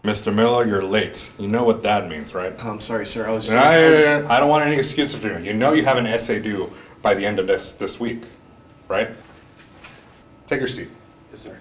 Mr. Miller, you're late. You know what that means, right? I'm sorry, sir. I was. I don't want any excuses for you. You know you have an essay due by the end of this week, right? Take your seat. Yes, sir.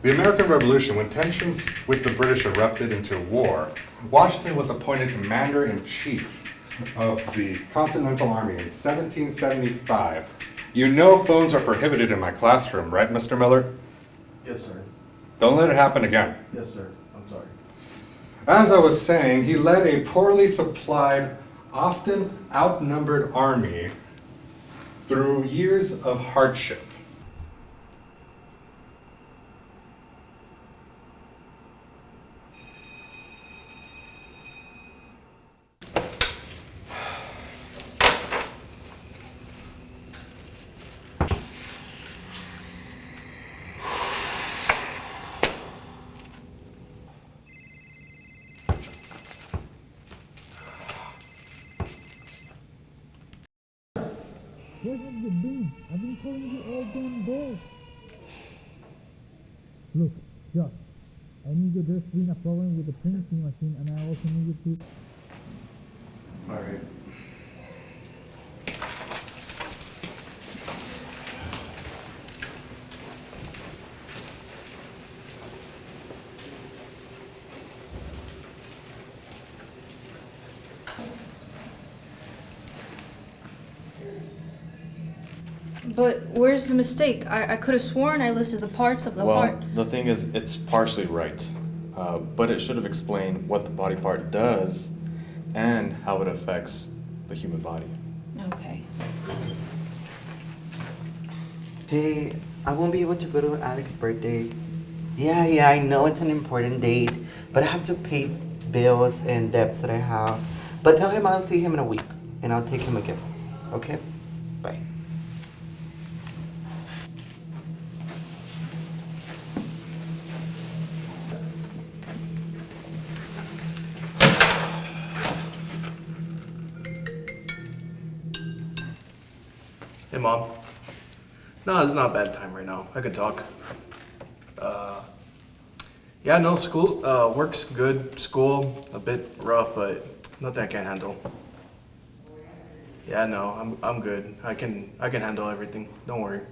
The American Revolution, when tensions with the British erupted into war, Washington was appointed commander-in-chief of the Continental Army in 1775. You know phones are prohibited in my classroom, right, Mr. Miller? Yes, sir. Don't let it happen again. Yes, sir. I'm sorry. As I was saying, he led a poorly supplied, often outnumbered army through years of hardship. Where have you been? I've been calling you all damn day. Look, Josh, I need you. There's been a problem with the printing machine, and I also need you to. All right. But where's the mistake? I could have sworn I listed the parts of the part. Well, the thing is, it's partially right, but it should have explained what the body part does and how it affects the human body. Okay. Hey, I won't be able to go to Alex's birthday. Yeah, I know it's an important date, but I have to pay bills and debts that I have. But tell him I'll see him in a week, and I'll take him a gift. Okay? Bye. Hey, Mom. No, it's not a bad time right now. I can talk. Yeah, no, school, work's good. School, a bit rough, but nothing I can't handle. Yeah, no, I'm good. I can handle everything. Don't worry.